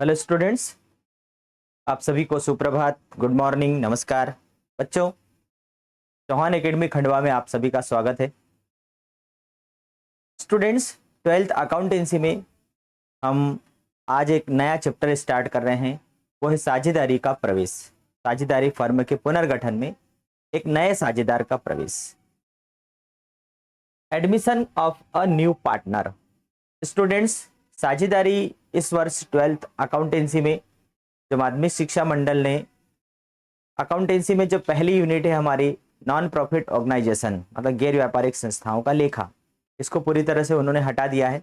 Hello students, आप सभी को सुप्रभात, गुड मॉर्निंग, नमस्कार। बच्चों, चौहान एकेडमी खंडवा में आप सभी का स्वागत है। स्टूडेंट्स, ट्वेल्थ अकाउंटेंसी में हम आज एक नया चैप्टर स्टार्ट कर रहे हैं। वो है साझेदारी का प्रवेश। साझेदारी फर्म के पुनर्गठन में एक नए साझेदार का प्रवेश। Admission of a new partner. Students, साझेदारी इस वर्ष ट्वेल्थ अकाउंटेंसी में जो माध्यमिक शिक्षा मंडल ने अकाउंटेंसी में जो पहली यूनिट है हमारी नॉन प्रॉफिट ऑर्गेनाइजेशन मतलब गैर व्यापारिक संस्थाओं का लेखा, इसको पूरी तरह से उन्होंने हटा दिया है।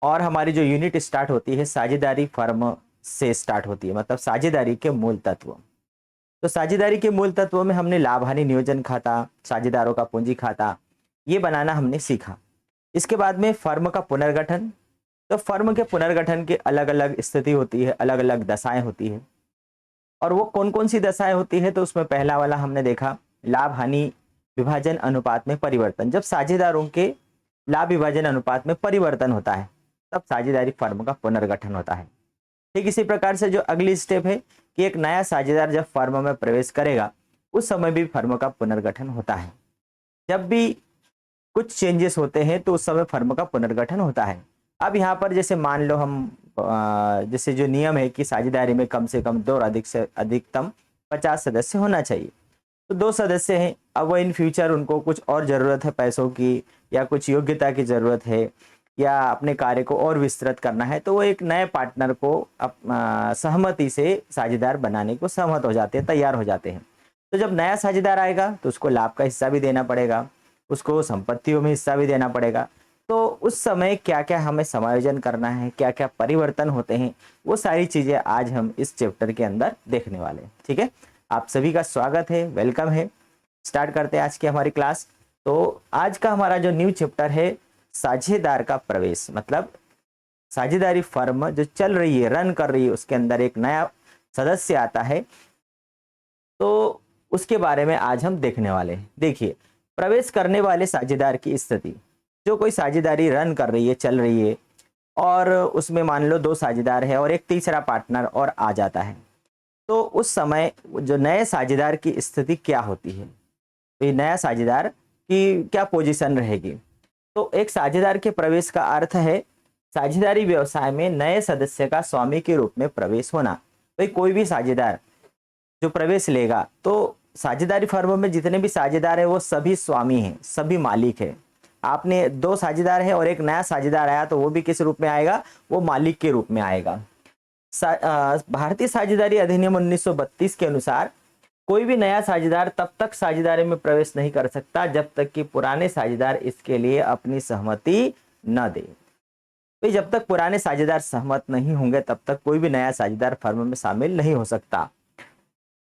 और हमारी जो यूनिट स्टार्ट होती है साझेदारी फर्म से स्टार्ट होती है, मतलब साझेदारी के मूल तत्व। तो साझेदारी के मूल तत्वों में हमने लाभ हानि नियोजन खाता, साझेदारों का पूंजी खाता, ये बनाना हमने सीखा। इसके बाद में फर्म का पुनर्गठन। तो फर्म के पुनर्गठन की अलग अलग स्थिति होती है, अलग अलग दशाएं होती है। और वो कौन कौन सी दशाएं होती है, तो उसमें पहला वाला हमने देखा लाभ हानि विभाजन अनुपात में परिवर्तन। जब साझेदारों के लाभ विभाजन अनुपात में परिवर्तन होता है तब साझेदारी फर्म का पुनर्गठन होता है। ठीक इसी प्रकार से जो अगली स्टेप है कि एक नया साझेदार जब फर्म में प्रवेश करेगा उस समय भी फर्म का पुनर्गठन होता है। जब भी कुछ चेंजेस होते हैं तो उस समय फर्म का पुनर्गठन होता है। अब यहाँ पर जैसे मान लो हम जैसे जो नियम है कि साझेदारी में कम से कम 2 और अधिक से अधिकतम 50 सदस्य होना चाहिए। तो 2 सदस्य हैं, अब वो इन फ्यूचर उनको कुछ और ज़रूरत है पैसों की, या कुछ योग्यता की ज़रूरत है, या अपने कार्य को और विस्तृत करना है, तो वो एक नए पार्टनर को सहमति से साझेदार बनाने को सहमत हो जाते हैं, तैयार हो जाते हैं। तो जब नया साझेदार आएगा तो उसको लाभ का हिस्सा भी देना पड़ेगा, उसको संपत्तियों में हिस्सा भी देना पड़ेगा। तो उस समय क्या क्या हमें समायोजन करना है, क्या क्या परिवर्तन होते हैं, वो सारी चीज़ें आज हम इस चैप्टर के अंदर देखने वाले हैं। ठीक है, आप सभी का स्वागत है, वेलकम है। स्टार्ट करते हैं आज की हमारी क्लास। तो आज का हमारा जो न्यू चैप्टर है साझेदार का प्रवेश, मतलब साझेदारी फर्म जो चल रही है, रन कर रही है, उसके अंदर एक नया सदस्य आता है, तो उसके बारे में आज हम देखने वाले हैं। देखिए, प्रवेश करने वाले साझेदार की स्थिति। जो कोई साझेदारी रन कर रही है, चल रही है, और उसमें मान लो 2 साझेदार है और एक तीसरा पार्टनर और आ जाता है, तो उस समय जो नए साझेदार की स्थिति क्या होती है, तो ये नया साझेदार की क्या पोजीशन रहेगी। तो एक साझेदार के प्रवेश का अर्थ है साझेदारी व्यवसाय में नए सदस्य का स्वामी के रूप में प्रवेश होना। भाई कोई भी साझेदार जो प्रवेश लेगा, तो साझेदारी फर्म में जितने भी साझेदार है वो सभी स्वामी हैं, सभी मालिक है। आपने 2 साझेदार है और एक नया साझेदार आया तो वो भी किस रूप में आएगा, वो मालिक के रूप में आएगा। भारतीय साझेदारी अधिनियम 1932 के अनुसार कोई भी नया साझेदार तब तक साझेदारी में प्रवेश नहीं कर सकता जब तक कि पुराने साझेदार इसके लिए अपनी सहमति न दे। तो जब तक पुराने साझेदार सहमत नहीं होंगे तब तक कोई भी नया साझेदार फर्म में शामिल नहीं हो सकता।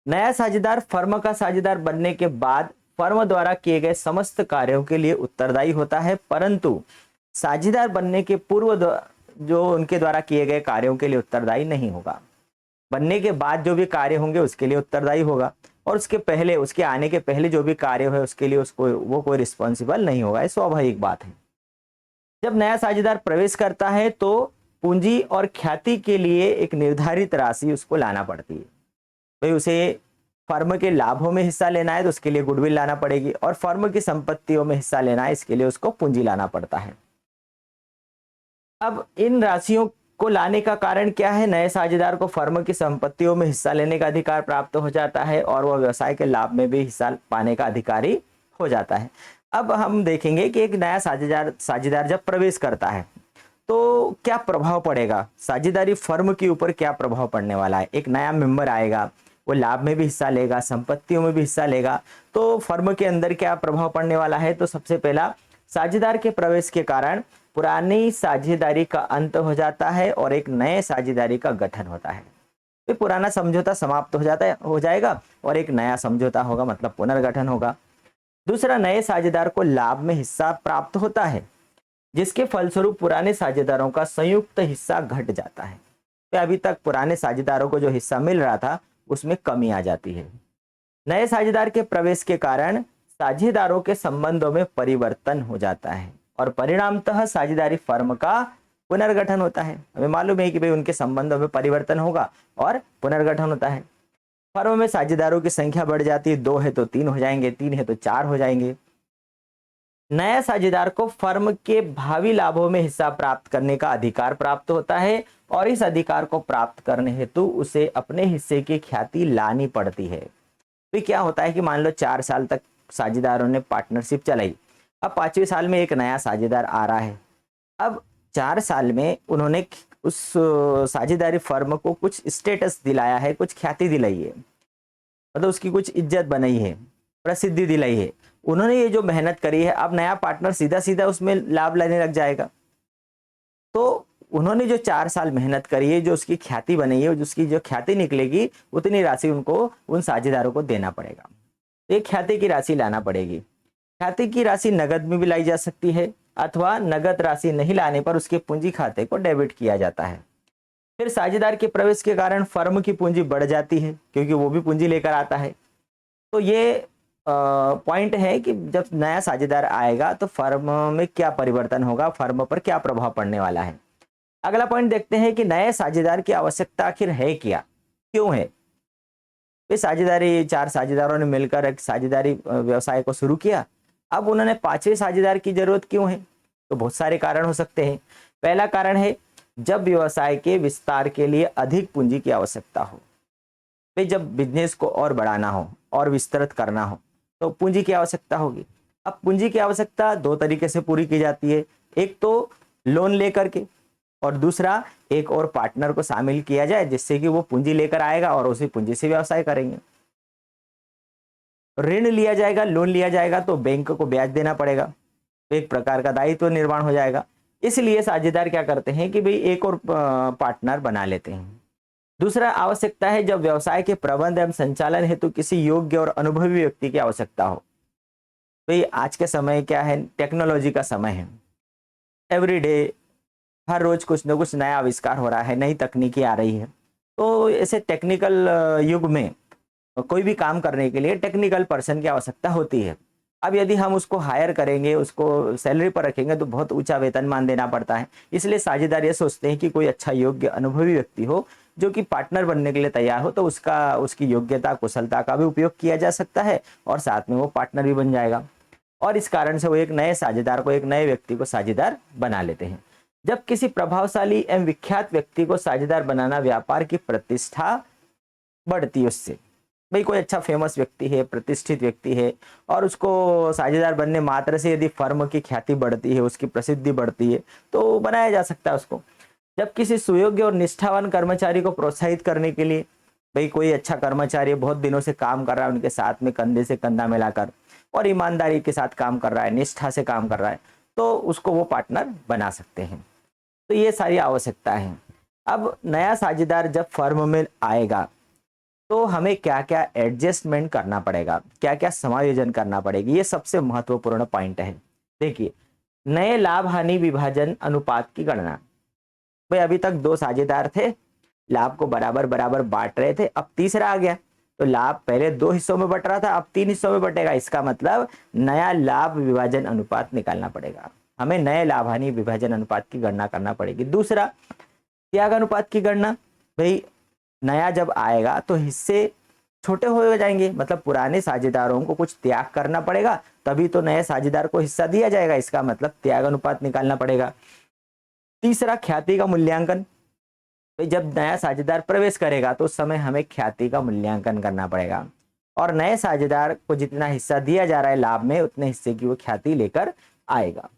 नया साझेदार फर्म का साझेदार बनने के बाद फर्म द्वारा किए गए समस्त कार्यों के लिए उत्तरदायी होता है, परंतु साझेदार बनने के पूर्व जो उनके द्वारा किए गए कार्यों के लिए उत्तरदायी नहीं होगा। बनने के बाद जो भी कार्य होंगे उसके लिए उत्तरदायी होगा, और उसके पहले, उसके आने के पहले जो भी कार्य है उसके लिए उसको वो कोई रिस्पॉन्सिबल नहीं होगा। ये स्वाभाविक बात है। जब नया साझेदार प्रवेश करता है तो पूंजी और ख्याति के लिए एक निर्धारित राशि उसको लाना पड़ती है। भाई उसे फर्म के लाभों में हिस्सा लेना है तो उसके लिए गुडविल लाना पड़ेगी, और फर्म की संपत्तियों में हिस्सा लेना है इसके लिए उसको पूंजी लाना पड़ता है। अब इन राशियों को लाने का कारण क्या है, नए साझेदार को फर्म की संपत्तियों में हिस्सा लेने का अधिकार प्राप्त हो जाता है और वह व्यवसाय के लाभ में भी हिस्सा पाने का अधिकारी हो जाता है। अब हम देखेंगे कि एक नया साझेदार जब प्रवेश करता है तो क्या प्रभाव पड़ेगा, साझेदारी फर्म के ऊपर क्या प्रभाव पड़ने वाला है। एक नया मेंबर आएगा, वो लाभ में भी हिस्सा लेगा, संपत्तियों में भी हिस्सा लेगा, तो फर्म के अंदर क्या प्रभाव पड़ने वाला है। तो सबसे पहला, साझेदार के प्रवेश के कारण पुरानी साझेदारी का अंत हो जाता है और एक नए साझेदारी का गठन होता है। तो पुराना समझौता समाप्त हो जाएगा और एक नया समझौता होगा, मतलब पुनर्गठन होगा। दूसरा, नए साझेदार को लाभ में हिस्सा प्राप्त होता है जिसके फलस्वरूप पुराने साझेदारों का संयुक्त हिस्सा घट जाता है। तो अभी तक पुराने साझेदारों को जो हिस्सा मिल रहा था उसमें कमी आ जाती है। नए साझेदार के प्रवेश के कारण साझेदारों के संबंधों में परिवर्तन हो जाता है और परिणामतः साझेदारी फर्म का पुनर्गठन होता है। हमें मालूम है कि भाई उनके संबंधों में परिवर्तन होगा और पुनर्गठन होता है। फर्म में साझेदारों की संख्या बढ़ जाती है, 2 है तो 3 हो जाएंगे, 3 है तो 4 हो जाएंगे। नया साझेदार को फर्म के भावी लाभों में हिस्सा प्राप्त करने का अधिकार प्राप्त होता है और इस अधिकार को प्राप्त करने हेतु उसे अपने हिस्से की ख्याति लानी पड़ती है। तो क्या होता है कि मान लो 4 साल तक साझेदारों ने पार्टनरशिप चलाई, अब 5वें साल में एक नया साझेदार आ रहा है। अब 4 साल में उन्होंने उस साझेदारी फर्म को कुछ स्टेटस दिलाया है, कुछ ख्याति दिलाई है, मतलब उसकी कुछ इज्जत बनाई है, प्रसिद्धि दिलाई है। उन्होंने ये जो मेहनत करी है, अब नया पार्टनर सीधा सीधा उसमें लाभ लेने लग जाएगा। तो उन्होंने जो 4 साल मेहनत करी है, जो उसकी ख्याति बनी है, उसकी जो ख्याति निकलेगी, उतनी राशि उनको उन साझेदारों को देना पड़ेगा। एक ख्याति की राशि लाना पड़ेगी। ख्याति की राशि नगद में भी लाई जा सकती है अथवा नगद राशि नहीं लाने पर उसके पूंजी खाते को डेबिट किया जाता है। फिर साझेदार के प्रवेश के कारण फर्म की पूंजी बढ़ जाती है, क्योंकि वो भी पूंजी लेकर आता है। तो ये पॉइंट है कि जब नया साझेदार आएगा तो फर्म में क्या परिवर्तन होगा, फर्म पर क्या प्रभाव पड़ने वाला है। अगला पॉइंट देखते हैं कि नए साझेदार की आवश्यकता आखिर है क्या, क्यों है। वे साझेदारी 4 साझेदारों ने मिलकर एक साझेदारी व्यवसाय को शुरू किया। अब उन्होंने 5वें साझेदार की जरूरत क्यों है, तो बहुत सारे कारण हो सकते हैं। पहला कारण है जब व्यवसाय के विस्तार के लिए अधिक पूंजी की आवश्यकता हो। भाई जब बिजनेस को और बढ़ाना हो और विस्तृत करना हो तो पूंजी की आवश्यकता होगी। अब पूंजी की आवश्यकता 2 तरीके से पूरी की जाती है, एक तो लोन लेकर के और दूसरा एक और पार्टनर को शामिल किया जाए जिससे कि वो पूंजी लेकर आएगा और उसी पूंजी से व्यवसाय करेंगे। ऋण लिया जाएगा, लोन लिया जाएगा तो बैंक को ब्याज देना पड़ेगा, तो एक प्रकार का दायित्व निर्माण हो जाएगा। इसलिए साझेदार क्या करते हैं कि भाई एक और पार्टनर बना लेते हैं। दूसरा आवश्यकता है जब व्यवसाय के प्रबंध एवं संचालन हेतु किसी योग्य और अनुभवी व्यक्ति की आवश्यकता हो। तो ये आज के समय क्या है, टेक्नोलॉजी का समय है। एवरीडे हर रोज कुछ न कुछ नया आविष्कार हो रहा है, नई तकनीकी आ रही है। तो ऐसे टेक्निकल युग में कोई भी काम करने के लिए टेक्निकल पर्सन की आवश्यकता होती है। अब यदि हम उसको हायर करेंगे, उसको सैलरी पर रखेंगे तो बहुत ऊंचा वेतनमान देना पड़ता है। इसलिए साझेदार ये सोचते हैं कि कोई अच्छा योग्य अनुभवी व्यक्ति हो जो कि पार्टनर बनने के लिए तैयार हो, तो उसकी योग्यता कुशलता का भी उपयोग किया जा सकता है और साथ में वो पार्टनर भी बन जाएगा। और इस कारण से वो एक नए साझेदार को, एक नए व्यक्ति को साझेदार बना लेते हैं। जब किसी प्रभावशाली एवं विख्यात व्यक्ति को साझेदार बनाना व्यापार की प्रतिष्ठा बढ़ती है उससे। भाई कोई अच्छा फेमस व्यक्ति है, प्रतिष्ठित व्यक्ति है और उसको साझेदार बनने मात्र से यदि फर्म की ख्याति बढ़ती है, उसकी प्रसिद्धि बढ़ती है तो बनाया जा सकता है उसको। जब किसी सुयोग्य और निष्ठावान कर्मचारी को प्रोत्साहित करने के लिए, भाई कोई अच्छा कर्मचारी बहुत दिनों से काम कर रहा है उनके साथ में कंधे से कंधा मिलाकर और ईमानदारी के साथ काम कर रहा है, निष्ठा से काम कर रहा है, तो उसको वो पार्टनर बना सकते हैं। तो ये सारी आवश्यकता है। अब नया साझेदार जब फर्म में आएगा तो हमें क्या क्या एडजस्टमेंट करना पड़ेगा, क्या क्या समायोजन करना पड़ेगा, ये सबसे महत्वपूर्ण पॉइंट है। देखिए, नए लाभ हानि विभाजन अनुपात की गणना। भाई अभी तक 2 साझेदार थे, लाभ को बराबर बराबर बांट रहे थे, अब तीसरा आ गया तो लाभ पहले 2 हिस्सों में बट रहा था, अब 3 हिस्सों में बटेगा। इसका मतलब नया लाभ विभाजन अनुपात निकालना पड़ेगा। हमें नए लाभ हानि विभाजन अनुपात की गणना करना पड़ेगी। दूसरा, त्याग अनुपात की गणना। भाई नया जब आएगा तो हिस्से छोटे हो जाएंगे, मतलब पुराने साझेदारों को कुछ त्याग करना पड़ेगा, तभी तो नए साझेदार को हिस्सा दिया जाएगा। इसका मतलब त्याग अनुपात निकालना पड़ेगा। तीसरा, ख्याति का मूल्यांकन। तो जब नया साझेदार प्रवेश करेगा तो उस समय हमें ख्याति का मूल्यांकन करना पड़ेगा और नए साझेदार को जितना हिस्सा दिया जा रहा है लाभ में, उतने हिस्से की वो ख्याति लेकर आएगा।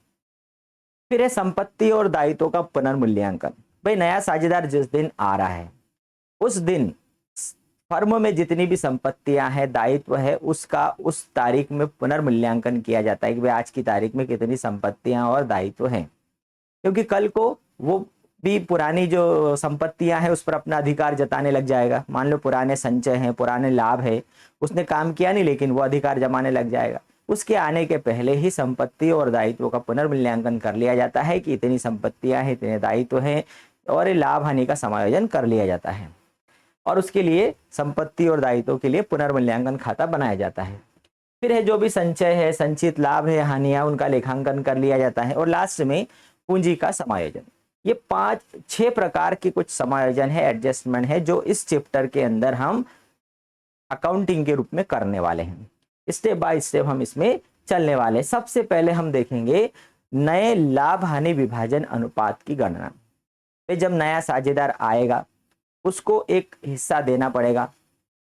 फिर है संपत्ति और दायित्वों का पुनर्मूल्यांकन। भाई नया साझेदार जिस दिन आ रहा है उस दिन फर्म में जितनी भी संपत्तियां हैं, दायित्व है, उसका उस तारीख में पुनर्मूल्यांकन किया जाता है कि भाई आज की तारीख में कितनी संपत्तियां और दायित्व हैं, क्योंकि कल को वो भी पुरानी जो संपत्तियां हैं उस पर अपना अधिकार जताने लग जाएगा। मान लो पुराने संचय हैं, पुराने लाभ है, उसने काम किया नहीं लेकिन वो अधिकार जमाने लग जाएगा। उसके आने के पहले ही संपत्ति और दायित्वों का पुनर्मूल्यांकन कर लिया जाता है कि इतनी संपत्तियां हैं, इतने दायित्व हैं और लाभ हानि का समायोजन कर लिया जाता है और उसके लिए संपत्ति और दायित्वों के लिए पुनर्मूल्यांकन खाता बनाया जाता है। फिर है जो भी संचय है, संचित लाभ है, हानियां, उनका लेखांकन कर लिया जाता है और लास्ट में पूंजी का समायोजन। ये 5-6 प्रकार के कुछ समायोजन है, एडजस्टमेंट है, जो इस चैप्टर के अंदर हम अकाउंटिंग के रूप में करने वाले हैं। स्टेप बाय स्टेप हम इसमें चलने वाले हैं। सबसे पहले हम देखेंगे नए लाभ हानि विभाजन अनुपात की गणना। जब नया साझेदार आएगा उसको एक हिस्सा देना पड़ेगा।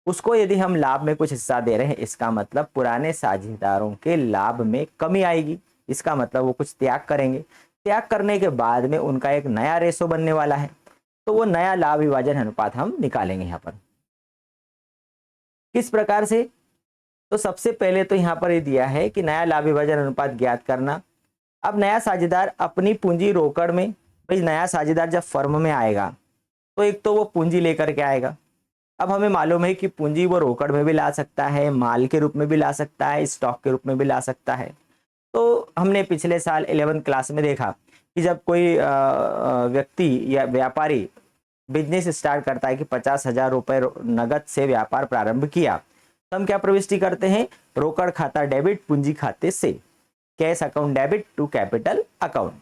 उसको यदि हम लाभ में कुछ हिस्सा दे रहे हैं, इसका मतलब पुराने साझेदारों के लाभ में कमी आएगी। इसका मतलब वो कुछ त्याग करेंगे। त्याग करने के बाद में उनका एक नया रेशो बनने वाला है, तो वो नया लाभ विभाजन अनुपात हम निकालेंगे। यहाँ पर किस प्रकार से, तो सबसे पहले तो यहाँ पर ये दिया है कि नया लाभ विभाजन अनुपात ज्ञात करना। अब नया साझेदार अपनी पूंजी रोकड़ में, भाई नया साझेदार जब फर्म में आएगा तो एक तो वो पूंजी लेकर के आएगा। अब हमें मालूम है कि पूंजी वो रोकड़ में भी ला सकता है, माल के रूप में भी ला सकता है, स्टॉक के रूप में भी ला सकता है। तो हमने पिछले साल 11वीं क्लास में देखा कि जब कोई व्यक्ति या व्यापारी बिजनेस स्टार्ट करता है कि 50,000 रुपए नगद से व्यापार प्रारंभ किया, तो हम क्या प्रविष्टि करते हैं, रोकड़ खाता डेबिट पूंजी खाते से, cash account debit to capital account.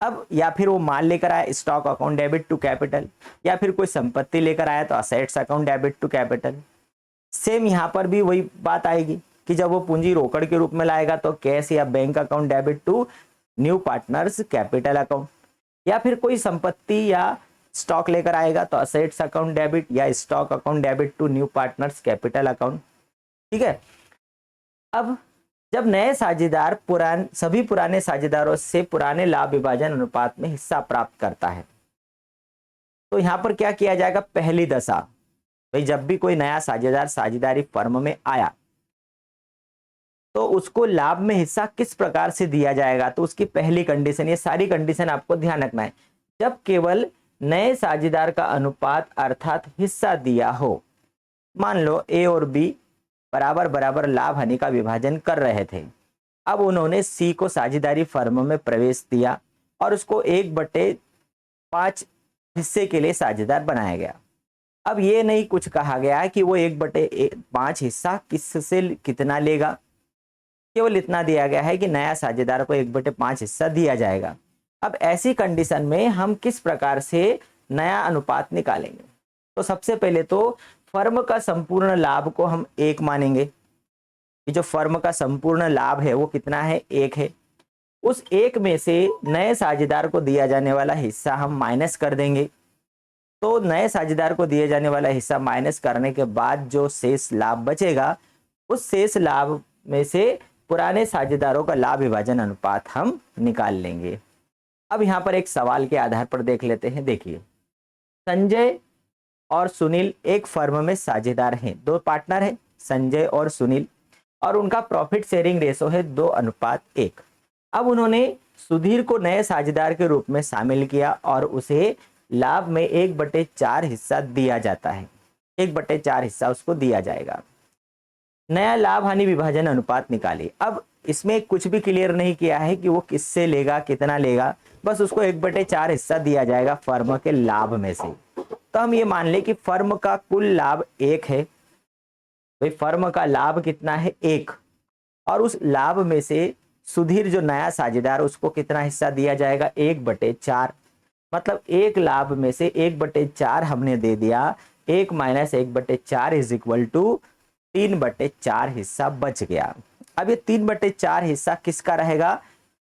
अब या फिर वो माल लेकर आया, stock account debit to capital, या फिर कोई संपत्ति लेकर आया तो assets account debit to capital. Same यहाँ पर भी वही बात आएगी कि जब वो पूंजी रोकड़ के रूप में लाएगा तो कैश या bank account debit to new partners capital account, या फिर कोई संपत्ति या स्टॉक लेकर आएगा तो असेट्स अकाउंट डेबिट या stock account debit to new partners capital account. ठीक है। अब जब नए साझेदार सभी पुराने साझेदारों से पुराने लाभ विभाजन अनुपात में हिस्सा प्राप्त करता है, तो यहां पर क्या किया जाएगा, पहली दशा, भाई जब भी कोई नया साझेदार साझेदारी फर्म में आया तो उसको लाभ में हिस्सा किस प्रकार से दिया जाएगा, तो उसकी पहली कंडीशन, ये सारी कंडीशन आपको ध्यान रखना है, जब केवल नए साझेदार का अनुपात अर्थात हिस्सा दिया हो। मान लो ए और बी बराबर बराबर लाभ हानि का विभाजन कर रहे थे। अब उन्होंने सी को साझेदारी फर्म में प्रवेश दिया और उसको 1/5 हिस्से के लिए साझेदार बनाया गया। अब ये नहीं कुछ कहा गया कि वो 1/5 हिस्सा किससे कितना लेगा, केवल इतना दिया गया है कि नया साझेदार को 1/5 हिस्सा दिया जाएगा। अब ऐसी कंडीशन में हम किस प्रकार से नया अनुपात निकालेंगे, तो सबसे पहले तो फर्म का संपूर्ण लाभ को हम 1 मानेंगे। कि जो फर्म का संपूर्ण लाभ है वो कितना है, 1 है। उस 1 में से नए साझेदार को दिया जाने वाला हिस्सा हम माइनस कर देंगे। तो नए साझेदार को दिए जाने वाला हिस्सा माइनस करने के बाद जो शेष लाभ बचेगा, उस शेष लाभ में से पुराने साझेदारों का लाभ विभाजन अनुपात हम निकाल लेंगे। अब यहाँ पर एक सवाल के आधार पर देख लेते हैं। देखिए, संजय और सुनील एक फर्म में साझेदार हैं, 2 पार्टनर हैं संजय और सुनील, और उनका प्रॉफिट शेयरिंग रेशो है 2:1। अब उन्होंने सुधीर को नए साझेदार के रूप में शामिल किया और उसे लाभ में 1/4 हिस्सा दिया जाता है। 1/4 हिस्सा उसको दिया जाएगा। नया लाभ हानि विभाजन अनुपात निकालिए। अब इसमें कुछ भी क्लियर नहीं किया है कि वो किससे लेगा, कितना लेगा, बस उसको 1/4 हिस्सा दिया जाएगा फर्म के लाभ में से। तो हम ये मान ले कि फर्म का कुल लाभ 1 है, भाई फर्म का लाभ कितना है, 1, और उस लाभ में से सुधीर जो नया साझेदार उसको कितना हिस्सा दिया जाएगा, 1/4। मतलब 1 लाभ में से 1/4 हमने दे दिया, 1 - 1/4 इज इक्वल टू 3/4 हिस्सा बच गया। अब ये 3/4 हिस्सा किसका रहेगा,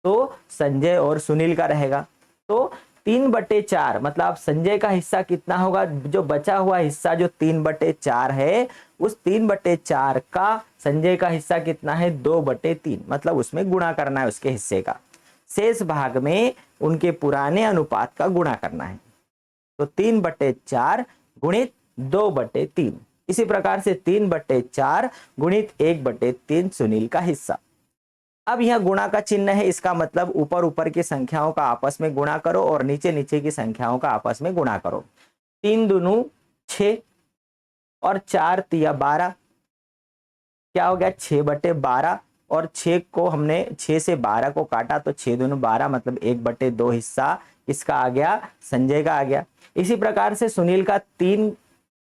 तो संजय और सुनील का रहेगा। तो 3/4 मतलब संजय का हिस्सा कितना होगा, जो बचा हुआ हिस्सा जो 3/4 है, उस 3/4 का संजय का हिस्सा कितना है, 2/3, मतलब उसमें गुणा करना है उसके हिस्से का। शेष भाग में उनके पुराने अनुपात का गुणा करना है। तो 3/4 गुणित 2/3, इसी प्रकार से 3/4 गुणित 1/3 सुनील का हिस्सा। अब यह गुणा का चिन्ह है, इसका मतलब ऊपर ऊपर की संख्याओं का आपस में गुणा करो और नीचे नीचे की संख्याओं का आपस में गुणा करो। 3 दूनी 6 और 4 तिया 12, क्या हो गया, 6/12, और 6 को हमने 6 से 12 को काटा तो 6 दूनी 12, मतलब 1/2 हिस्सा इसका आ गया, संजय का आ गया। इसी प्रकार से सुनील का 3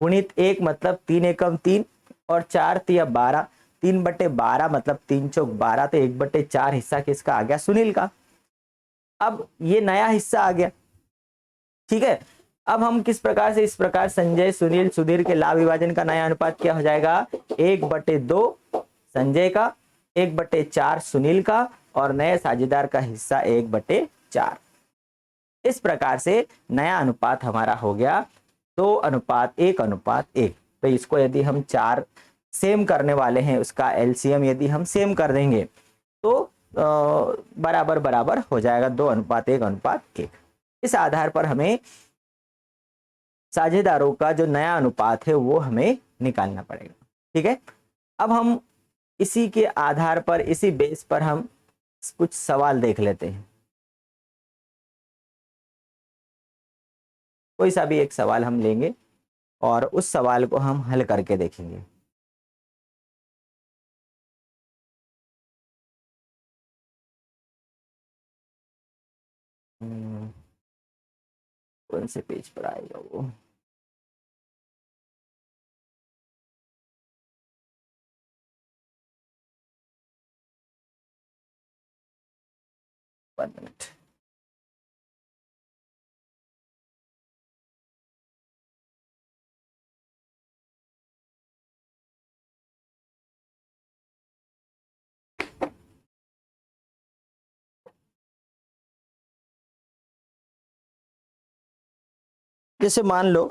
गुणित 1 मतलब 3 एकम 3, और 4 तिया 12, 3/12 मतलब 3 चौक 12, तो 1/4 हिस्सा किसका आ गया, सुनील का। अब ये नया हिस्सा आ गया, ठीक है। अब हम किस प्रकार से, इस प्रकार संजय सुनील सुधीर के लाभ विभाजन का नया अनुपात क्या हो जाएगा, 1/2 संजय का, 1/4 सुनील का, और नए साझेदार का हिस्सा 1/4। इस प्रकार से नया अनुपात हमारा हो गया 2:1:1। तो इसको यदि हम 4 सेम करने वाले हैं, उसका एलसीएम यदि हम सेम कर देंगे तो बराबर बराबर हो जाएगा 2:1:1। इस आधार पर हमें साझेदारों का जो नया अनुपात है वो हमें निकालना पड़ेगा। ठीक है। अब हम इसी के आधार पर, इसी बेस पर हम कुछ सवाल देख लेते हैं। कोई सा भी एक सवाल हम लेंगे और उस सवाल को हम हल करके देखेंगे। कौन से पेज पर आएगा वो, वन मिनट। जैसे मान लो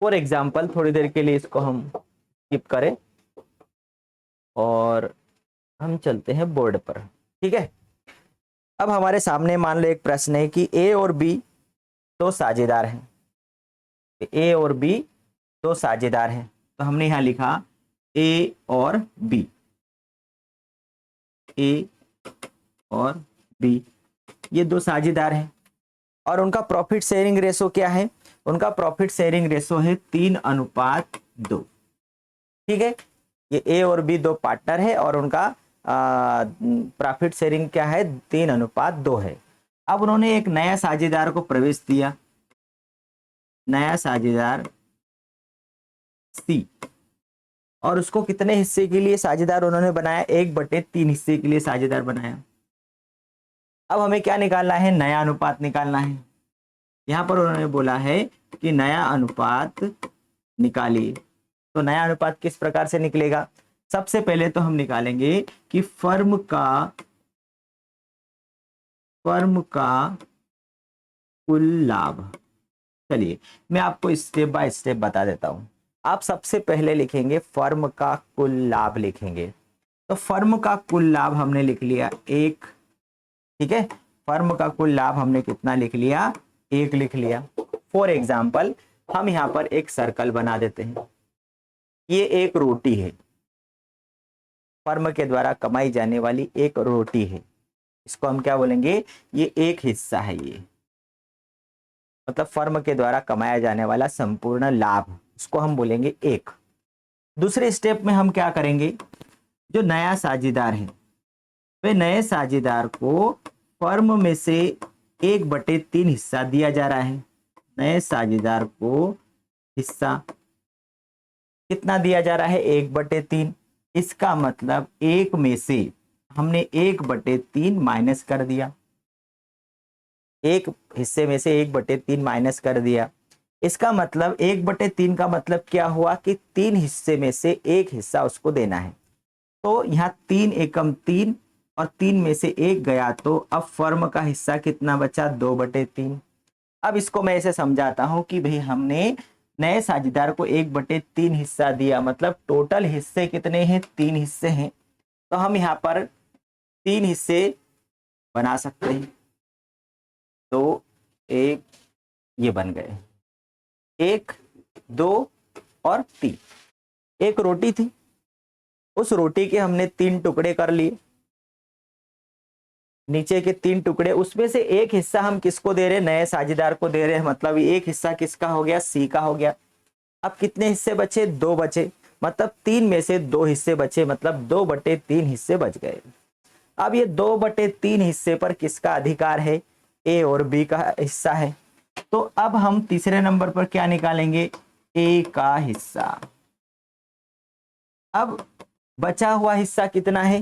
फॉर एग्जाम्पल, थोड़ी देर के लिए इसको हम स्किप करें और हम चलते हैं बोर्ड पर। ठीक है। अब हमारे सामने मान लो एक प्रश्न है कि ए और बी दो साझेदार हैं, ए और बी दो साझेदार हैं। तो हमने यहां लिखा ए और बी, ए और बी ये दो साझेदार हैं और उनका प्रॉफिट शेयरिंग रेशो क्या है, उनका प्रॉफिट शेयरिंग रेशो है 3:2। ठीक है। ये ए और बी दो पार्टनर है और उनका प्रॉफिट शेयरिंग क्या है, 3:2 है। अब उन्होंने एक नया साझेदार को प्रवेश दिया, नया साझेदार सी, और उसको कितने हिस्से के लिए साझेदार उन्होंने बनाया, 1/3 हिस्से के लिए साझेदार बनाया। अब हमें क्या निकालना है, नया अनुपात निकालना है। यहां पर उन्होंने बोला है कि नया अनुपात निकालिए। तो नया अनुपात किस प्रकार से निकलेगा, सबसे पहले तो हम निकालेंगे कि फर्म का कुल लाभ। चलिए मैं आपको स्टेप बाय स्टेप बता देता हूं। आप सबसे पहले लिखेंगे फर्म का कुल लाभ लिखेंगे। तो फर्म का कुल लाभ हमने लिख लिया 1। ठीक है। फर्म का कुल लाभ हमने कितना लिख लिया, 1 लिख लिया। फॉर एग्जाम्पल हम यहां पर एक सर्कल बना देते हैं। ये एक रोटी है, फर्म के द्वारा कमाई जाने वाली एक रोटी है। इसको हम क्या बोलेंगे, ये एक हिस्सा है। ये मतलब फर्म के द्वारा कमाया जाने वाला संपूर्ण लाभ, उसको हम बोलेंगे 1। दूसरे स्टेप में हम क्या करेंगे, जो नया साझेदार है वे नए साझेदार को फर्म में से 1/3 हिस्सा दिया जा रहा है। नए साझेदार को हिस्सा कितना दिया जा रहा है, 1/3। इसका मतलब 1 में से हमने 1/3 माइनस कर दिया, एक हिस्से में से 1/3 माइनस कर दिया। इसका मतलब 1/3 का मतलब क्या हुआ कि 3 हिस्से में से एक हिस्सा उसको देना है। तो यहाँ 3 एकम 3 और 3 में से 1 गया, तो अब फर्म का हिस्सा कितना बचा, 2/3। अब इसको मैं ऐसे समझाता हूं कि भाई हमने नए साझेदार को 1/3 हिस्सा दिया, मतलब टोटल हिस्से कितने हैं, 3 हिस्से हैं। तो हम यहाँ पर 3 हिस्से बना सकते हैं। तो एक ये बन गए, 1, 2 और 3। एक रोटी थी, उस रोटी के हमने 3 टुकड़े कर लिए। नीचे के 3 टुकड़े, उसमें से एक हिस्सा हम किसको दे रहे हैं, नए साझेदार को दे रहे हैं। मतलब एक हिस्सा किसका हो गया, सी का हो गया। अब कितने हिस्से बचे, 2 बचे। मतलब 3 में से 2 हिस्से बचे, मतलब 2/3 हिस्से बच गए। अब ये 2/3 हिस्से पर किसका अधिकार है, ए और बी का हिस्सा है। तो अब हम तीसरे नंबर पर क्या निकालेंगे, ए का हिस्सा। अब बचा हुआ हिस्सा कितना है,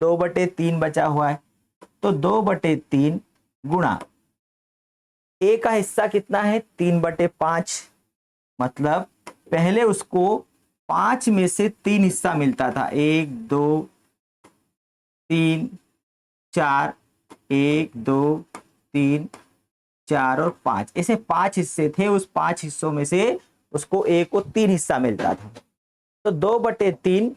2/3 बचा हुआ है। तो 2/3 गुणा ए का हिस्सा कितना है 3/5, मतलब पहले उसको 5 में से 3 हिस्सा मिलता था, 1 2 3 4, 1 2 3 4 और 5, ऐसे 5 हिस्से थे। उस 5 हिस्सों में से उसको ए को 3 हिस्सा मिलता था। तो 2/3,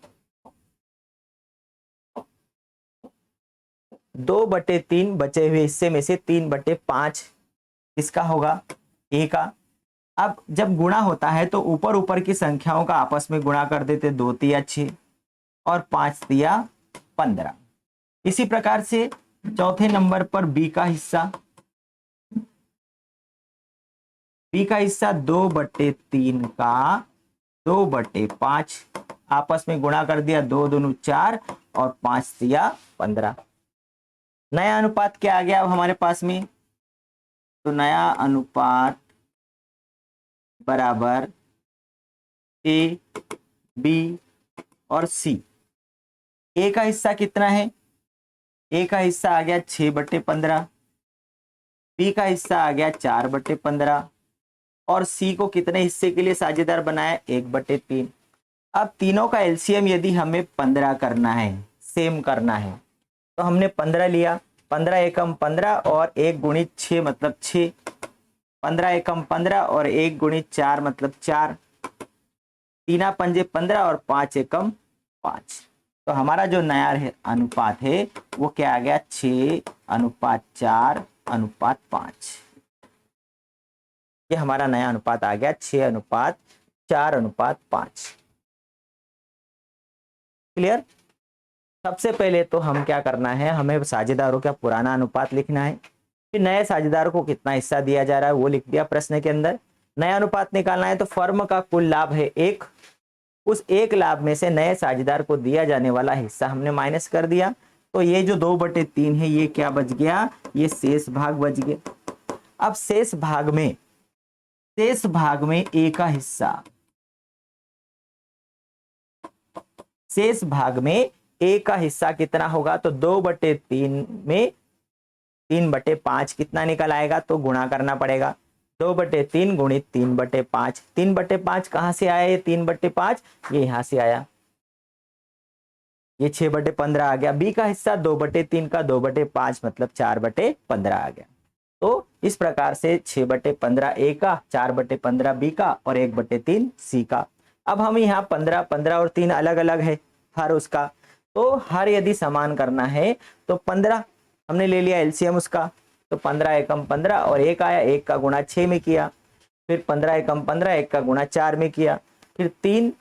2/3 बचे हुए हिस्से में से 3/5 किसका होगा, ए का। अब जब गुणा होता है तो ऊपर ऊपर की संख्याओं का आपस में गुणा कर देते, 2 तिया 6 और 5 तिया 15। इसी प्रकार से चौथे नंबर पर बी का हिस्सा, बी का हिस्सा 2/3 का 2/5 आपस में गुणा कर दिया, 2 दूनी 4 और 5 तिया 15। नया अनुपात क्या आ गया अब हमारे पास में, तो नया अनुपात बराबर ए बी और सी। ए का हिस्सा कितना है, ए का हिस्सा आ गया 6/15, बी का हिस्सा आ गया 4/15 और सी को कितने हिस्से के लिए साझेदार बनाया, 1/3। अब तीनों का एलसीएम यदि हमें 15 करना है, सेम करना है, तो हमने 15 लिया, 15 एकम 15 और 1 गुणित 6 मतलब 6, 15 एकम 15 और 1 गुणित 4 मतलब 4, 3 पंजे 15 और 5 एकम 5। तो हमारा जो नया अनुपात है वो क्या आ गया, 6:4:5। ये हमारा नया अनुपात आ गया 6:4:5। क्लियर। सबसे पहले तो हम क्या करना है, हमें साझेदारों का पुराना अनुपात लिखना है, फिर नए साझेदार को कितना हिस्सा दिया जा रहा है वो लिख दिया प्रश्न के अंदर। नया अनुपात निकालना है तो फर्म का कुल लाभ है 1, उस 1 लाभ में से नए साझेदार को दिया जाने वाला हिस्सा हमने माइनस कर दिया। तो ये जो 2/3 है ये क्या बच गया, ये शेष भाग बच गया। अब शेष भाग में ए का हिस्सा, शेष भाग में ए का हिस्सा कितना होगा, तो 2/3 में 3/5 कितना निकल आएगा, तो गुणा करना पड़ेगा। 2/3 गुणित 3/5, 3/5 कहां से आया, ये 3/5 ये यहां से आया, ये 6/15 आ गया। बी का हिस्सा 2/3 का 2/5 मतलब 4/15 आ गया। तो इस प्रकार से 6/15 ए का, 4/15 बी का और 1/3 सी का। अब हम यहाँ 15 15 और 3 अलग अलग है हर उसका, तो हर यदि समान करना है तो 15 हमने ले लिया एलसीएम उसका, तो 15 एकम 15 और 1 आया, 1 का गुणा 6 में किया, फिर 15 एकम 15 1 का गुणा 4 में किया, फिर 3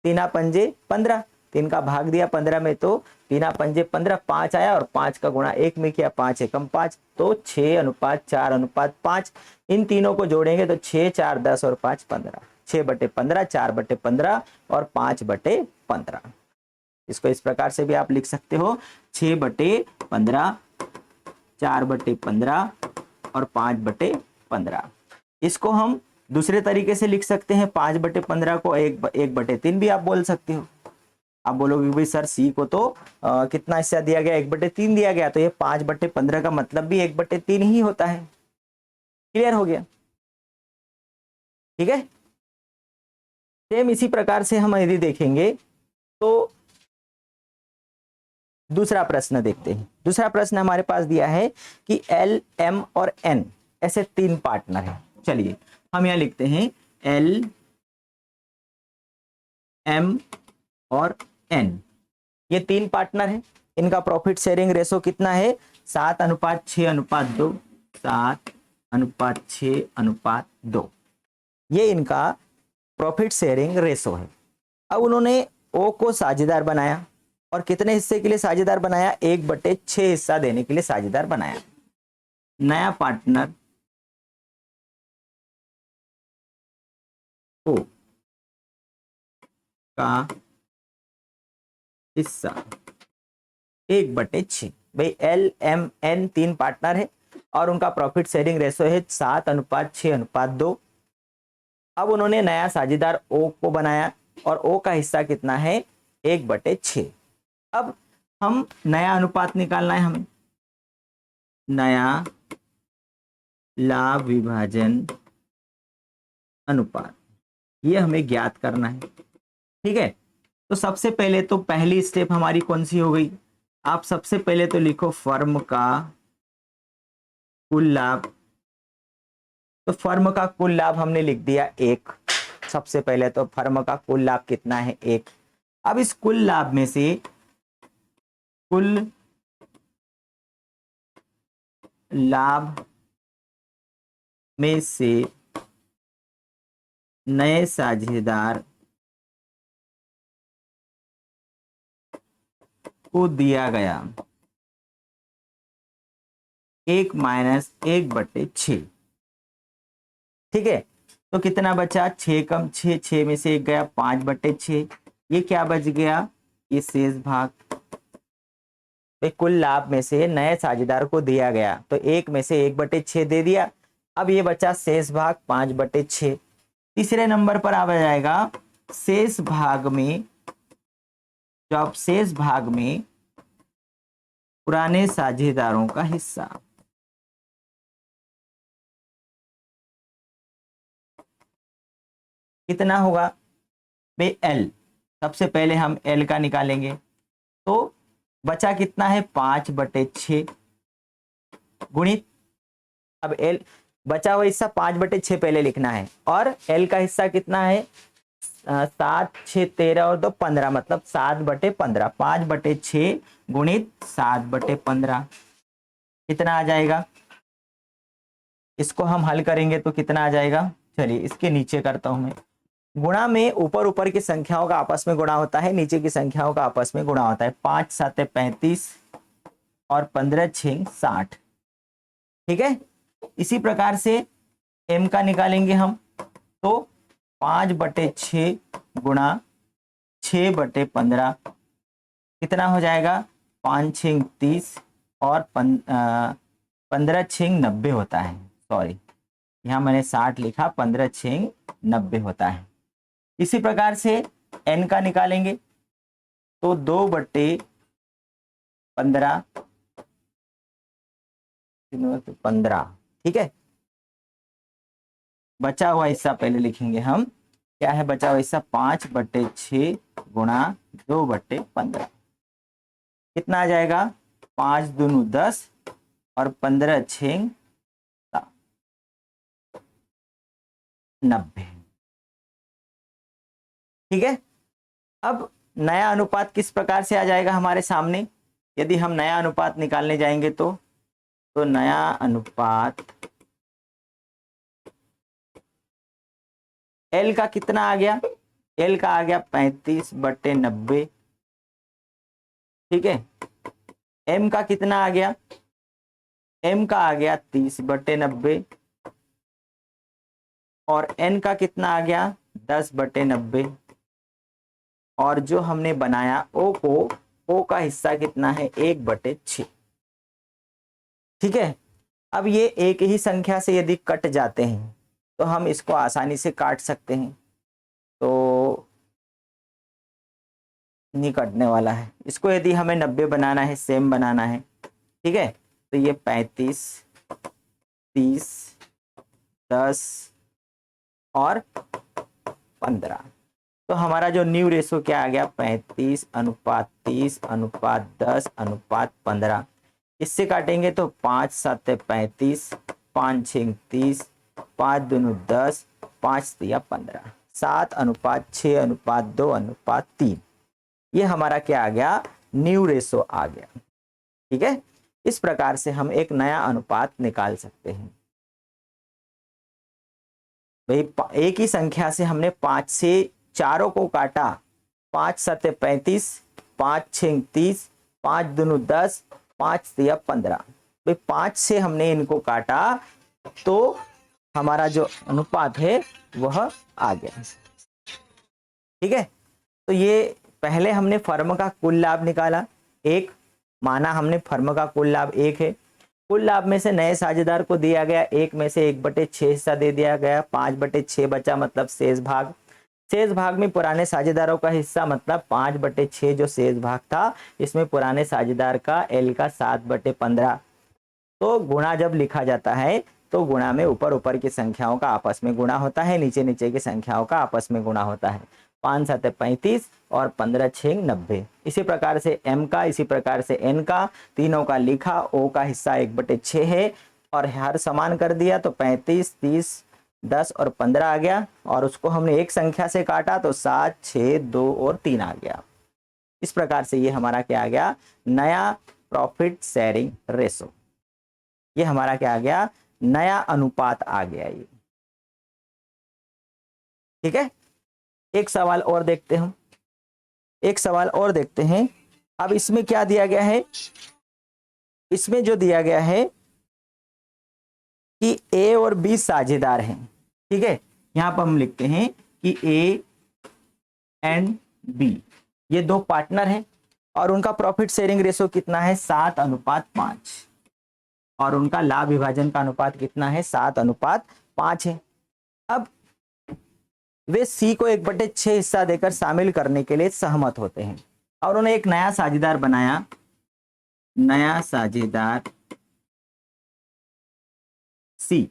3 पंजे 15, 3 का भाग दिया 15 में, तो 3 पंजे 15, 5 आया और 5 का गुणा 1 में किया, 5 एकम 5, तो 6:4:5। इन तीनों को जोड़ेंगे तो 6 4 10 और 5 15, 6/15, 4/15 और 5/15। इसको इस प्रकार से भी आप लिख सकते हो, 6/15, 4/15 और 5/15। इसको हम दूसरे तरीके से लिख सकते हैं, 5/15 को 1/3 भी आप बोल सकते हो। आप बोलोगे भाई सर सी को तो कितना हिस्सा दिया गया, 1/3 दिया गया, तो ये 5/15 का मतलब भी 1/3 ही होता है। क्लियर हो गया, ठीक है। सेम इसी प्रकार से हम यदि देखेंगे तो दूसरा प्रश्न देखते हैं। दूसरा प्रश्न हमारे पास दिया है कि एल एम और एन ऐसे 3 पार्टनर हैं। चलिए हम यहां लिखते हैं एल एम और एन, ये 3 पार्टनर हैं। इनका प्रॉफिट शेयरिंग रेशो कितना है, 7:6:2, 7:6:2, ये इनका प्रॉफिट शेयरिंग रेशो है। अब उन्होंने ओ को साझेदार बनाया और कितने हिस्से के लिए साझेदार बनाया, 1/6 हिस्सा देने के लिए साझेदार बनाया। नया पार्टनर ओ का हिस्सा 1/6, भाई एल एम एन 3 पार्टनर है और उनका प्रॉफिट शेयरिंग रेशो है 7:6:2। अब उन्होंने नया साझेदार ओ को बनाया और ओ का हिस्सा कितना है, 1/6। अब हम नया अनुपात निकालना है हमें, नया लाभ विभाजन अनुपात, ये हमें ज्ञात करना है। ठीक है, तो सबसे पहले तो पहली स्टेप हमारी कौन सी हो गई, आप सबसे पहले तो लिखो फर्म का कुल लाभ। तो फर्म का कुल लाभ हमने लिख दिया एक। सबसे पहले तो फर्म का कुल लाभ कितना है, एक। अब इस कुल लाभ में से कुल लाभ में से नए साझेदार को दिया गया 1-1/6। ठीक है, तो कितना बचा, 6 कम 6, 6 में से 1 गया, 5/6। ये क्या बच गया, ये शेष भाग। तो कुल लाभ में से नए साझेदार को दिया गया तो 1 में से 1/6 दे दिया। अब ये बचा शेष भाग 5/6। तीसरे नंबर पर आ जाएगा शेष भाग में, जब शेष भाग में पुराने साझेदारों का हिस्सा। कितना होगा भाई, एल। सबसे पहले हम एल का निकालेंगे, तो बचा कितना है, 5/6 गुणित, अब एल बचा हुआ हिस्सा 5/6 पहले लिखना है, और एल का हिस्सा कितना है, 7, 6, 13 और 2 15, मतलब 7/15। 5/6 गुणित 7/15 कितना आ जाएगा, इसको हम हल करेंगे तो कितना आ जाएगा। चलिए इसके नीचे करता हूं मैं। गुणा में ऊपर ऊपर की संख्याओं का आपस में गुणा होता है, नीचे की संख्याओं का आपस में गुणा होता है। 5 7 35 और 15 6 60। ठीक है, इसी प्रकार से m का निकालेंगे हम, तो 5/6 गुणा 6/15 कितना हो जाएगा, 5 6 30 और 15 6 90 होता है। सॉरी, यहाँ मैंने 60 लिखा, 15 6 90 होता है। इसी प्रकार से n का निकालेंगे, तो 2/15 15। ठीक है, बचा हुआ हिस्सा पहले लिखेंगे हम, क्या है बचा हुआ हिस्सा, 5/6 गुणा 2/15 कितना आ जाएगा, 5 दूनी 10 और 15 6 90। ठीक है, अब नया अनुपात किस प्रकार से आ जाएगा हमारे सामने, यदि हम नया अनुपात निकालने जाएंगे तो नया अनुपात L का कितना आ गया, L का आ गया 35/90। ठीक है, M का कितना आ गया, M का आ गया 30/90 और N का कितना आ गया 10/90। और जो हमने बनाया O का हिस्सा कितना है, 1/6। ठीक है, अब ये एक ही संख्या से यदि कट जाते हैं तो हम इसको आसानी से काट सकते हैं, तो नहीं कटने वाला है। इसको यदि हमें 90 बनाना है, सेम बनाना है, ठीक है, तो ये 35 30 10 और 15, तो हमारा जो न्यू रेशो क्या आ गया, 35:30:10:15। इससे काटेंगे तो 5 7 35, 5 6 30, 5 दूनी 10, 5 तिया 15, 7:6:2:3। ये हमारा क्या आ गया, न्यू रेशो आ गया। ठीक है, इस प्रकार से हम एक नया अनुपात निकाल सकते हैं। भाई एक ही संख्या से हमने 5 से चारों को काटा, 5 7 35, 5 6 30, 5 दूनी 10, 5 तिया 15। भाई 5 से हमने इनको काटा तो हमारा जो अनुपात है वह आ गया। ठीक है, तो ये पहले हमने फर्म का कुल लाभ निकाला, एक माना हमने फर्म का कुल लाभ 1 है। कुल लाभ में से नए साझेदार को दिया गया 1 में से 1/6 हिस्सा दे दिया गया, 5/6 बचा, मतलब शेष भाग। शेष भाग में पुराने साझेदारों का हिस्सा, मतलब 5/6 जो शेष भाग था, इसमें पुराने साझेदार का L का 7/15। तो गुणा जब लिखा जाता है तो गुणा में ऊपर ऊपर की संख्याओं का आपस में गुणा होता है, नीचे नीचे की संख्याओं का आपस में गुणा होता है। 5 7 35 और 15 6 90। इसी प्रकार से m का, इसी प्रकार से n का, तीनों का लिखा। o का हिस्सा 1/6 है और हर समान कर दिया तो 35 30 10 और 15 आ गया, और उसको हमने एक संख्या से काटा तो 7 6 2 और 3 आ गया। इस प्रकार से ये हमारा क्या आ गया, नया प्रॉफिट शेयरिंग रेशो। ये हमारा क्या आ गया, नया अनुपात आ गया ये। ठीक है, एक सवाल और देखते हैं, एक सवाल और देखते हैं। अब इसमें क्या दिया गया है, इसमें जो दिया गया है कि ए और बी साझेदार हैं। ठीक है, यहां पर हम लिखते हैं कि ए एंड बी ये दो पार्टनर हैं और उनका प्रॉफिट शेयरिंग रेशो कितना है, 7:5, और उनका लाभ विभाजन का अनुपात कितना है, 7:5 है। अब वे सी को 1/6 हिस्सा देकर शामिल करने के लिए सहमत होते हैं और उन्हें एक नया साझेदार बनाया, नया साझेदार सी,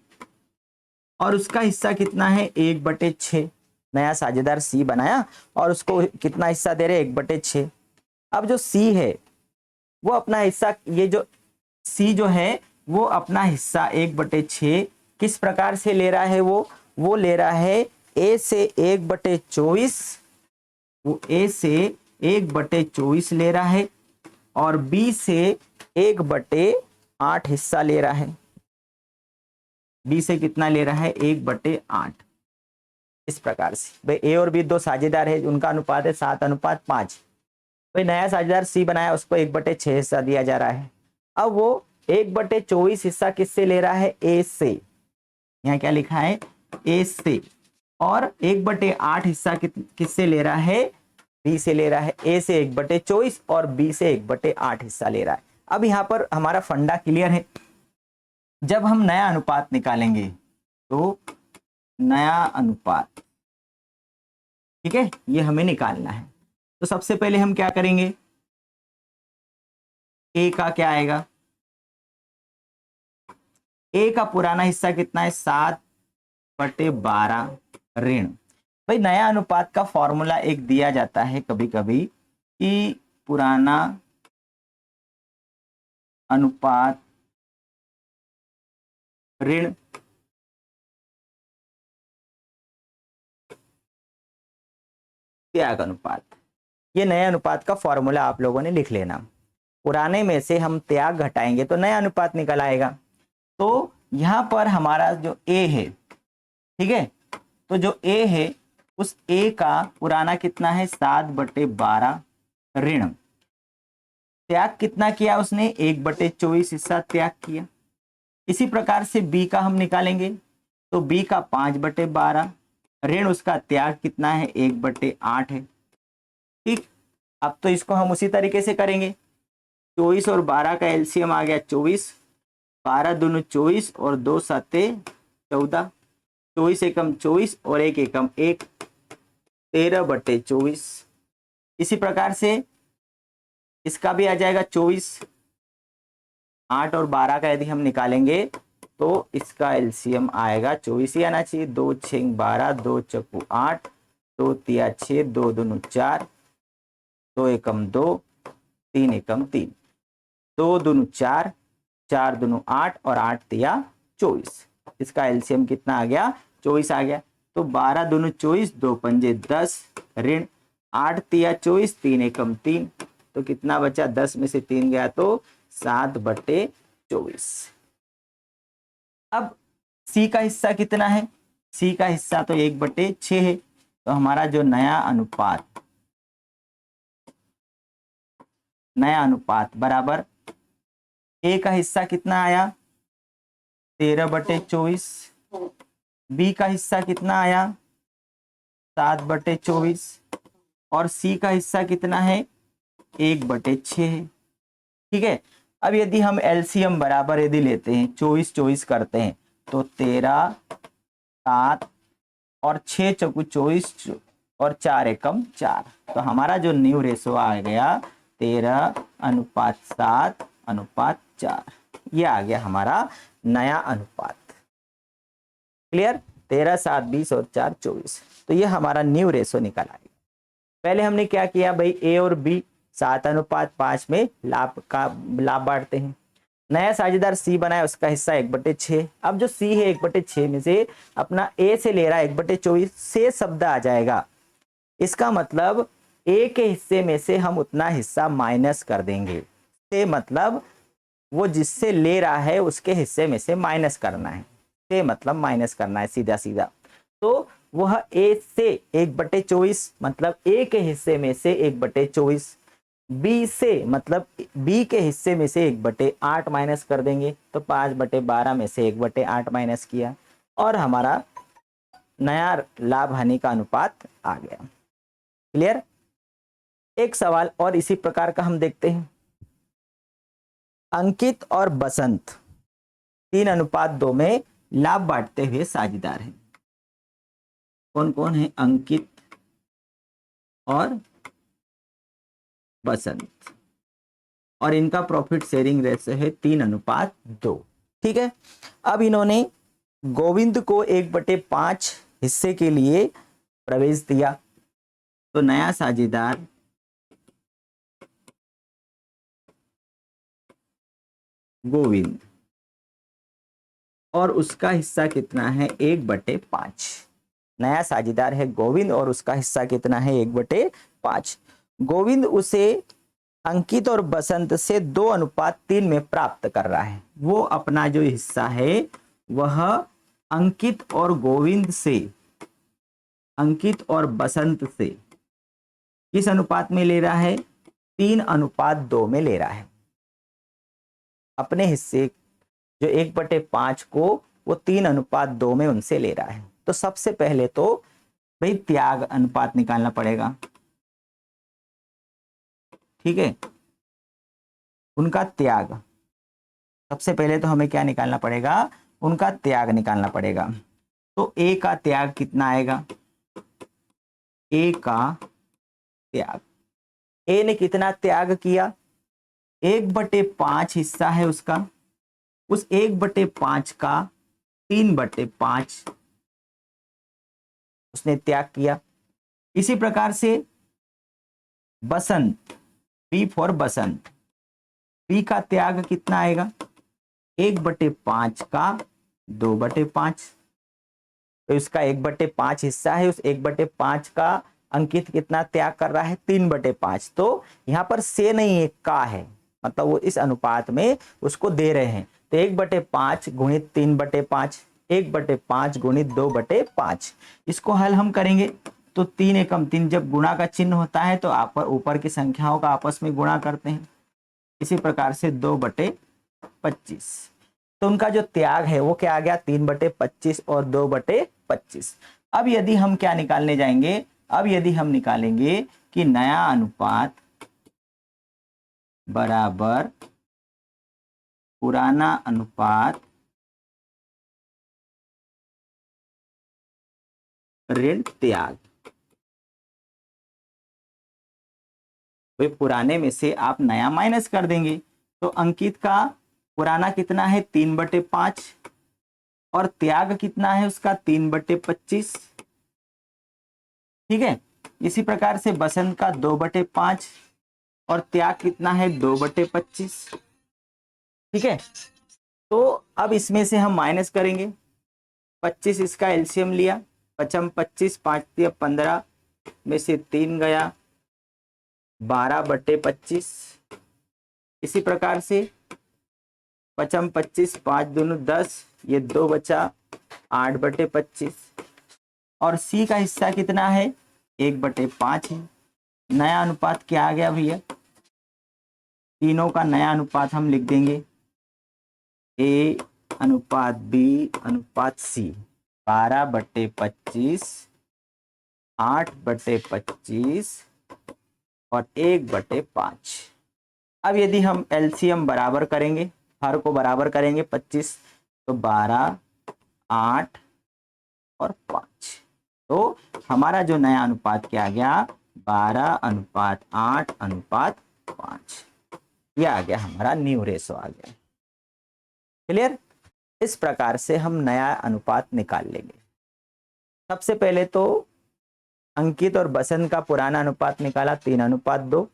और उसका हिस्सा कितना है, 1/6। नया साझेदार सी बनाया और उसको कितना हिस्सा दे रहे, 1/6। अब जो सी है वो अपना हिस्सा, ये जो सी जो है वो अपना हिस्सा 1/6 किस प्रकार से ले रहा है, वो ले रहा है ए से 1/24, वो ए से 1/24 ले रहा है और बी से 1/8 हिस्सा ले रहा है। बी से कितना ले रहा है, 1/8। इस प्रकार से भाई ए और बी दो साझेदार है, उनका अनुपात है 7:5। भाई नया साझेदार सी बनाया, उसको 1/6 हिस्सा दिया जा रहा है। अब वो 1/24 हिस्सा किससे ले रहा है, ए से। यहाँ क्या लिखा है, ए से, और 1/8 हिस्सा किससे ले रहा है, बी से ले रहा है। ए से 1/24 और बी से 1/8 हिस्सा ले रहा है। अब यहाँ पर हमारा फंडा क्लियर है। जब हम नया अनुपात निकालेंगे तो नया अनुपात, ठीक है, ये हमें निकालना है। तो सबसे पहले हम क्या करेंगे, ए का क्या आएगा, ए का पुराना हिस्सा कितना है, 7/12 ऋण। भाई नया अनुपात का फॉर्मूला एक दिया जाता है कभी कभी कि पुराना अनुपात ऋण त्याग अनुपात। ये नए अनुपात का फॉर्मूला आप लोगों ने लिख लेना। पुराने में से हम त्याग घटाएंगे तो नया अनुपात निकल आएगा। तो यहां पर हमारा जो ए है, ठीक है, तो जो ए है उस ए का पुराना कितना है, 7/12 ऋण। त्याग कितना किया उसने, 1/24 हिस्सा त्याग किया। इसी प्रकार से बी का हम निकालेंगे तो बी का 5/12 ऋण, उसका त्याग कितना है, 1/8 है। ठीक, अब तो इसको हम उसी तरीके से करेंगे। 24 और 12 का एलसीएम आ गया 24, 12 दूनी 24 और 2 7 14, 24 एकम 24 और 1 एकम 1, 13/24। इसी प्रकार से इसका भी आ जाएगा 24, 8 और 12 का यदि हम निकालेंगे तो इसका एलसीएम आएगा 24 ही आना चाहिए। 2 6 12, 2 चक्कू 8, 2 तिया 6, 2 दूनी 4, 2 एकम 2, 3 एकम 3, 2 दूनी 4, 4 दूनी 8 और 8 तिया 24। इसका एलसीएम कितना आ गया, 24 आ गया। तो 12 दूनी 24, 2 पंजे 10 ऋण 8 तिया 24, 3 एकम 3, तो कितना बचा, 10 में से 3 गया तो 7/24। अब सी का हिस्सा कितना है, सी का हिस्सा तो 1/6 है। तो हमारा जो नया अनुपात बराबर ए का हिस्सा कितना आया, 13/24, बी का हिस्सा कितना आया, 7/24, और सी का हिस्सा कितना है, 1/6 है। ठीक है, अब यदि हम एलसीएम बराबर यदि लेते हैं, 24 करते हैं तो 13 7 और 6 चौकू 24 और 4 एकम 4, तो हमारा जो न्यू रेशो आ गया 13:7:4। ये आ गया हमारा नया अनुपात। क्लियर, 13, 7, 20 और 4, 24। तो ये हमारा न्यू रेशो निकल आएगा। पहले हमने क्या किया भाई, ए और बी 7:5 में लाभ बांटते हैं। नया साझेदार सी बनाया, उसका हिस्सा 1/6। अब जो सी है 1/6 में से अपना ए से ले रहा है 1/24, से शब्द आ जाएगा। इसका मतलब ए के हिस्से में से हम उतना हिस्सा माइनस कर देंगे। से मतलब वो जिससे ले रहा है उसके हिस्से में से माइनस करना है। से मतलब माइनस करना है सीधा सीधा। तो वह ए से 1/24 मतलब ए के हिस्से में से 1/24, बी से मतलब बी के हिस्से में से 1/8 माइनस कर देंगे। तो 5/12 में से 1/8 माइनस किया और हमारा नया लाभ हानि का अनुपात आ गया। क्लियर। एक सवाल और इसी प्रकार का हम देखते हैं। अंकित और बसंत 3:2 में लाभ बांटते हुए साझेदार हैं। कौन कौन है? अंकित और बसंत, और इनका प्रॉफिट शेयरिंग रेशो है 3:2। ठीक है। अब इन्होंने गोविंद को 1/5 हिस्से के लिए प्रवेश दिया। तो नया साझेदार गोविंद, और उसका हिस्सा कितना है? 1/5। नया साझेदार है गोविंद और उसका हिस्सा कितना है? 1/5। गोविंद उसे अंकित और बसंत से 2:3 में प्राप्त कर रहा है। वो अपना जो हिस्सा है वह अंकित और गोविंद से, अंकित और बसंत से किस अनुपात में ले रहा है? 3:2 में ले रहा है। अपने हिस्से जो 1/5 को वो 3:2 में उनसे ले रहा है। तो सबसे पहले तो भाई त्याग अनुपात निकालना पड़ेगा। ठीक है, उनका त्याग। सबसे पहले तो हमें क्या निकालना पड़ेगा? उनका त्याग निकालना पड़ेगा। तो ए का त्याग कितना आएगा? ए का त्याग, ए ने कितना त्याग किया? 1/5 हिस्सा है उसका, उस 1/5 का 3/5 उसने त्याग किया। इसी प्रकार से बसंत, बी फॉर बसंत, बी का त्याग कितना आएगा? 1/5 का 2/5। तो इसका 1/5 हिस्सा है, उस 1/5 का अंकित कितना त्याग कर रहा है? 3/5। तो यहाँ पर से नहीं है, का है, मतलब वो इस अनुपात में उसको दे रहे हैं। तो 1/5 गुणित 3/5, 1/5 गुणित 2/5। इसको हल हम करेंगे तो 3 एकम 3, जब गुणा का चिन्ह होता है तो आप ऊपर की संख्याओं का आपस में गुणा करते हैं। इसी प्रकार से 2/25। तो उनका जो त्याग है वो क्या आ गया? 3/25 और 2/25। अब यदि हम क्या निकालने जाएंगे? अब यदि हम निकालेंगे कि नया अनुपात बराबर पुराना अनुपात ऋण त्याग, तो पुराने में से आप नया माइनस कर देंगे। तो अंकित का पुराना कितना है? 3/5, और त्याग कितना है उसका? 3/25। ठीक है। इसी प्रकार से बसंत का 2/5 और त्याग कितना है? 2/25। ठीक है। तो अब इसमें से हम माइनस करेंगे। 25 इसका एलसीएम लिया, 25, 5×15 में से 3 गया, 12/25। इसी प्रकार से 25, 5 दूनी 10, ये 2 बचा, 8/25। और सी का हिस्सा कितना है? 1/5 है। नया अनुपात क्या आ गया भैया? तीनों का नया अनुपात हम लिख देंगे, ए अनुपात बी अनुपात सी। 12/25, 8/25 और 1/5। अब यदि हम एलसीएम बराबर करेंगे, हर को बराबर करेंगे 25, तो 12, 8 और 5। तो हमारा जो नया अनुपात क्या आ गया? 12:8:5। ये आ गया हमारा न्यू रेशो आ गया। क्लियर। इस प्रकार से हम नया अनुपात निकाल लेंगे। सबसे पहले तो अंकित और बसंत का पुराना अनुपात निकाला 3:2।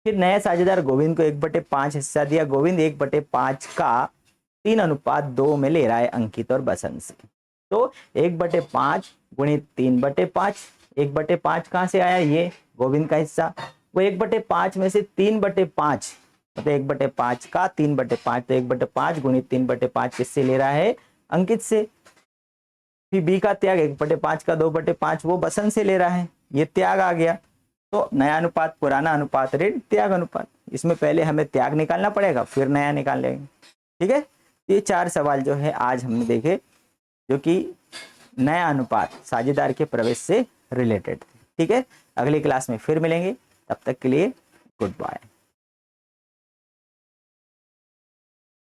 फिर नए साझेदार गोविंद को 1/5 हिस्सा दिया। गोविंद 1/5 का 3:2 में ले रहा है अंकित और बसंत से। तो 1/5 गुणित 3/5, 1/5 कहाँ से आया, ये गोविंद का हिस्सा। वो 1/5 में से 3/5 मतलब 1/5 का 3/5, तो 1/5 गुणित 3/5 किससे ले रहा है, अंकित से। फिर बी का त्याग 1/5 का 2/5 वो बसंत से ले रहा है, ये त्याग आ गया। तो नया अनुपात पुराना अनुपात ऋण त्याग अनुपात, इसमें पहले हमें त्याग निकालना पड़ेगा फिर नया निकाल लेंगे। ठीक है, ये 4 सवाल जो है आज हमने देखे जो कि नया अनुपात साझेदार के प्रवेश से रिलेटेड थे। ठीक है, अगली क्लास में फिर मिलेंगे, तब तक के लिए गुड बाय।